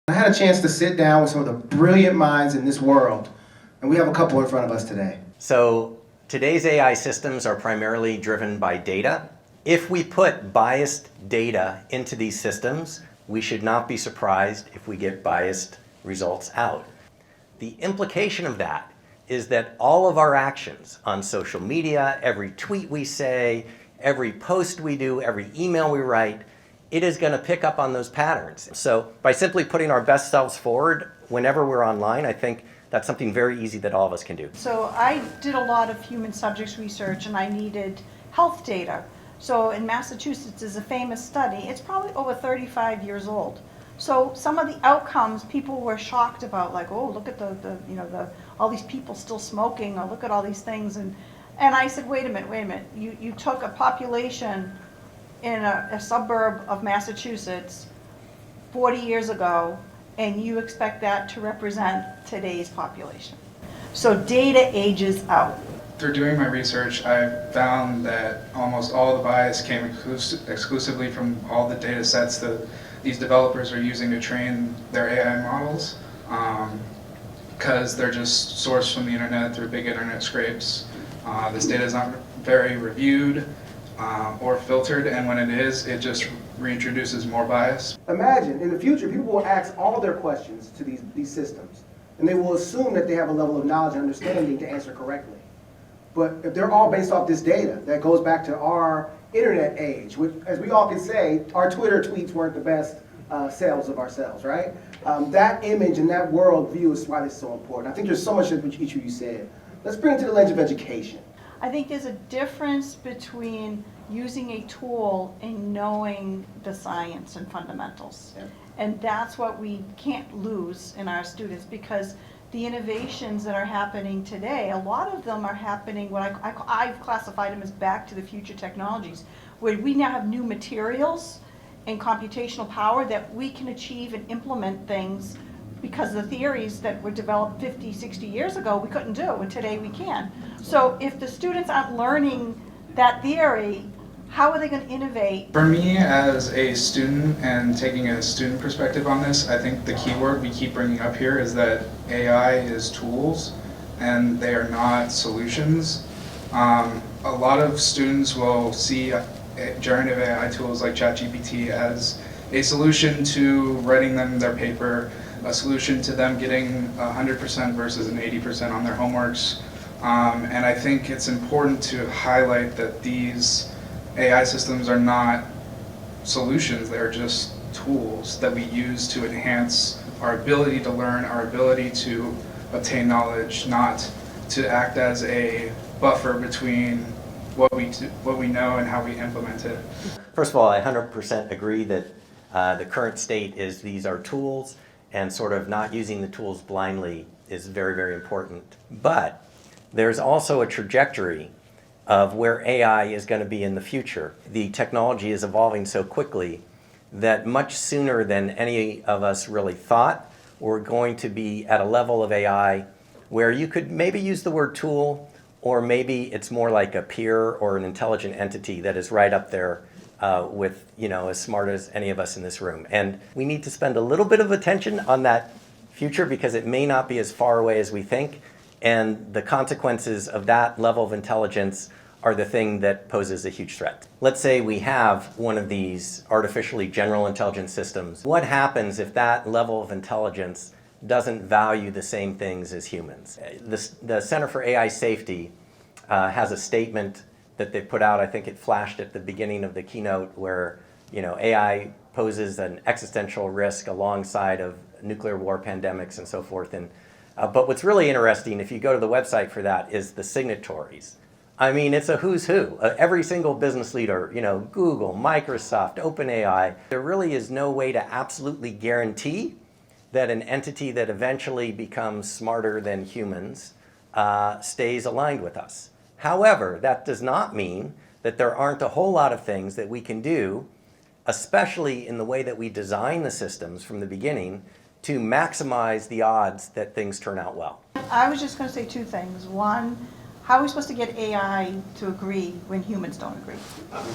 I had a chance to sit down with some of the brilliant minds in this world, and we have a couple in front of us today. So today's AI systems are primarily driven by data. If we put biased data into these systems, we should not be surprised if we get biased results out. The implication of that is that all of our actions on social media, every tweet we say, every post we do, every email we write, it is going to pick up on those patterns. So by simply putting our best selves forward whenever we're online, I think that's something very easy that all of us can do. So I did a lot of human subjects research and I needed health data. So in Massachusetts is a famous study. It's probably over 35 years old. So some of the outcomes people were shocked about, like, oh, look at all these people still smoking, or look at all these things. And I said, wait a minute. You took a population in a suburb of Massachusetts 40 years ago, and you expect that to represent today's population. So data ages out. Through doing my research, I found that almost all the bias came exclusively from all the data sets that these developers are using to train their AI models, because they're just sourced from the internet through big internet scrapes. This data is not very reviewed or filtered, and when it is, it just reintroduces more bias. Imagine, in the future, people will ask all their questions to these systems, and they will assume that they have a level of knowledge and understanding to answer correctly. But if they're all based off this data, that goes back to our internet age, which, as we all can say, our Twitter tweets weren't the best selves of ourselves, right? That image and that world view is why this is so important. I think there's so much that each of you said. Let's bring it to the lens of education. I think there's a difference between using a tool and knowing the science and fundamentals. Yeah. And that's what we can't lose in our students, because the innovations that are happening today, a lot of them are happening, what I've classified them as back to the future technologies, where we now have new materials and computational power that we can achieve and implement things, because the theories that were developed 50, 60 years ago we couldn't do, and today we can. So if the students aren't learning that theory, how are they going to innovate? For me as a student, and taking a student perspective on this, I think the key word we keep bringing up here is that AI is tools and they are not solutions. A lot of students will see generative AI tools like ChatGPT as a solution to writing them their paper, a solution to them getting 100% versus an 80% on their homeworks. And I think it's important to highlight that these AI systems are not solutions, they're just tools that we use to enhance our ability to learn, our ability to obtain knowledge, not to act as a buffer between what we know and how we implement it. First of all, I 100% agree that the current state is these are tools, and sort of not using the tools blindly is very, very important. But there's also a trajectory of where AI is going to be in the future. The technology is evolving so quickly that much sooner than any of us really thought, we're going to be at a level of AI where you could maybe use the word tool, or maybe it's more like a peer or an intelligent entity that is right up there with, as smart as any of us in this room. And we need to spend a little bit of attention on that future, because it may not be as far away as we think. And the consequences of that level of intelligence are the thing that poses a huge threat. Let's say we have one of these artificially general intelligence systems. What happens if that level of intelligence doesn't value the same things as humans? The Center for AI Safety has a statement that they put out. I think it flashed at the beginning of the keynote, where AI poses an existential risk alongside of nuclear war, pandemics, and so forth. And but what's really interesting, if you go to the website for that, is the signatories. I mean, it's a who's who. Every single business leader, Google, Microsoft, OpenAI. There really is no way to absolutely guarantee that an entity that eventually becomes smarter than humans stays aligned with us. However, that does not mean that there aren't a whole lot of things that we can do, especially in the way that we design the systems from the beginning, to maximize the odds that things turn out well. I was just going to say two things. One, how are we supposed to get AI to agree when humans don't agree?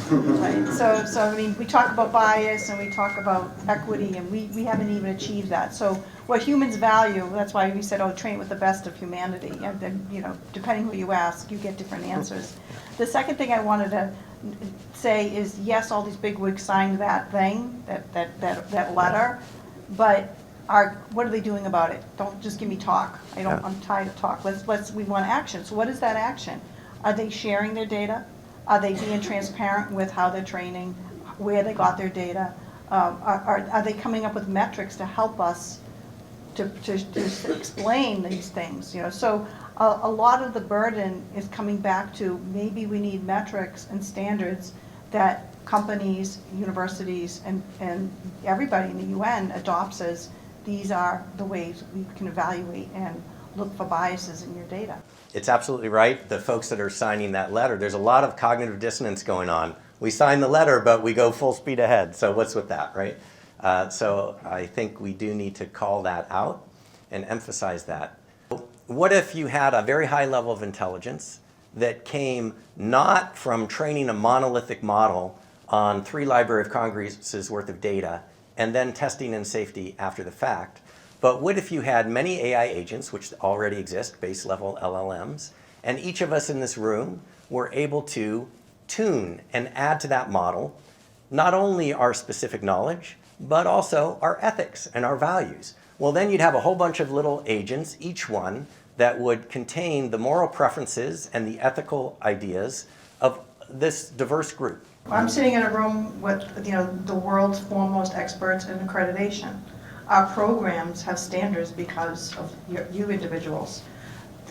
Right? So I mean, we talk about bias and we talk about equity, and we haven't even achieved that. So what humans value, that's why we said, oh, train with the best of humanity. And then, you know, depending who you ask, you get different answers. The second thing I wanted to say is, yes, all these bigwigs signed that thing, that letter, but what are they doing about it? Don't just give me talk. I'm tired of talk. We want action. So what is that action? Are they sharing their data? Are they being transparent with how they're training, where they got their data? Are they coming up with metrics to help us to explain these things? You know, so a lot of the burden is coming back to maybe we need metrics and standards that companies, universities, and everybody in the UN adopts as these are the ways we can evaluate and look for biases in your data. It's absolutely right. The folks that are signing that letter, there's a lot of cognitive dissonance going on. We sign the letter, but we go full speed ahead. So what's with that, right? So I think we do need to call that out and emphasize that. What if you had a very high level of intelligence that came not from training a monolithic model on 3 Library of Congress's worth of data and then testing in safety after the fact, but what if you had many AI agents, which already exist, base level LLMs, and each of us in this room were able to tune and add to that model not only our specific knowledge, but also our ethics and our values. Well, then you'd have a whole bunch of little agents, each one that would contain the moral preferences and the ethical ideas of this diverse group. I'm sitting in a room with, you know, the world's foremost experts in accreditation. Our programs have standards because of you individuals.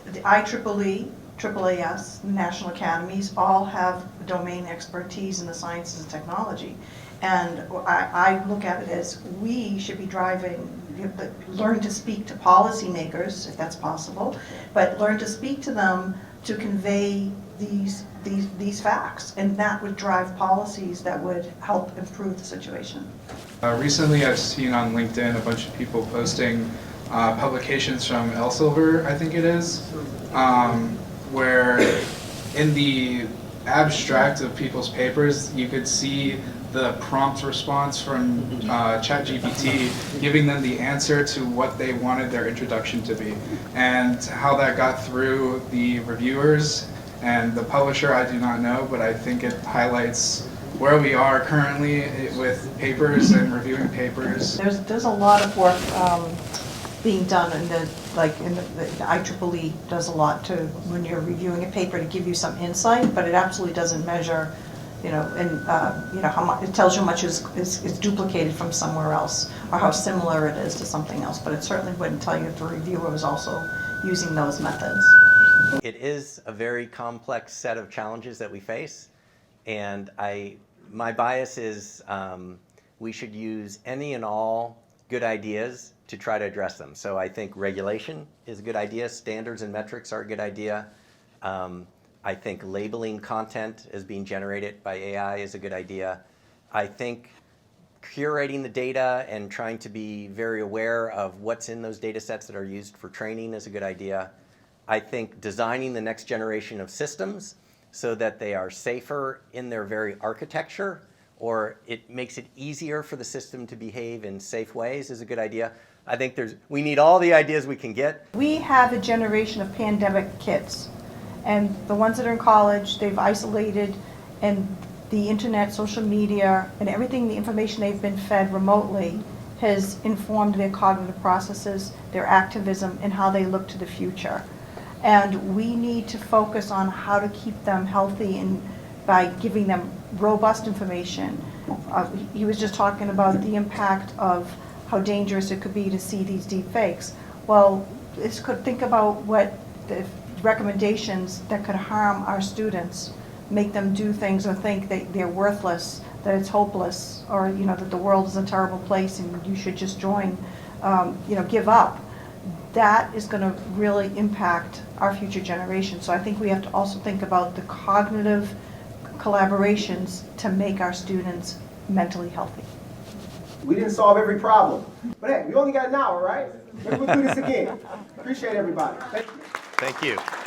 The IEEE, AAAS, National Academies all have domain expertise in the sciences and technology. And I look at it as we should be driving, learn to speak to policymakers, if that's possible, but learn to speak to them to convey these facts, and that would drive policies that would help improve the situation. Recently I've seen on LinkedIn a bunch of people posting publications from Elsevier, I think it is, where in the abstract of people's papers you could see the prompt response from ChatGPT giving them the answer to what they wanted their introduction to be, and how that got through the reviewers and the publisher I do not know, but I think it highlights where we are currently with papers and reviewing papers. There's a lot of work being done in the IEEE does a lot to, when you're reviewing a paper, to give you some insight, but it absolutely doesn't measure, you know, and you know, how much it tells you how much is duplicated from somewhere else, or how similar it is to something else, but it certainly wouldn't tell you if the reviewer was also using those methods. It is a very complex set of challenges that we face, and my bias is we should use any and all good ideas to try to address them. So I think regulation is a good idea, standards and metrics are a good idea. I think labeling content as being generated by AI is a good idea. I think curating the data and trying to be very aware of what's in those data sets that are used for training is a good idea. I think designing the next generation of systems so that they are safer in their very architecture, or it makes it easier for the system to behave in safe ways, is a good idea. I think we need all the ideas we can get. We have a generation of pandemic kids, and the ones that are in college, they've isolated, and the internet, social media, and everything, the information they've been fed remotely has informed their cognitive processes, their activism, and how they look to the future. And we need to focus on how to keep them healthy, and by giving them robust information. He was just talking about the impact of how dangerous it could be to see these deep fakes. Well, think about what the recommendations that could harm our students, make them do things or think that they're worthless, that it's hopeless, or you know, that the world is a terrible place and you should just join, you know, give up. That is going to really impact our future generations. So I think we have to also think about the cognitive collaborations to make our students mentally healthy. We didn't solve every problem, but hey, we only got an hour, right? Maybe we'll do this again. Appreciate everybody. Thank you. Thank you.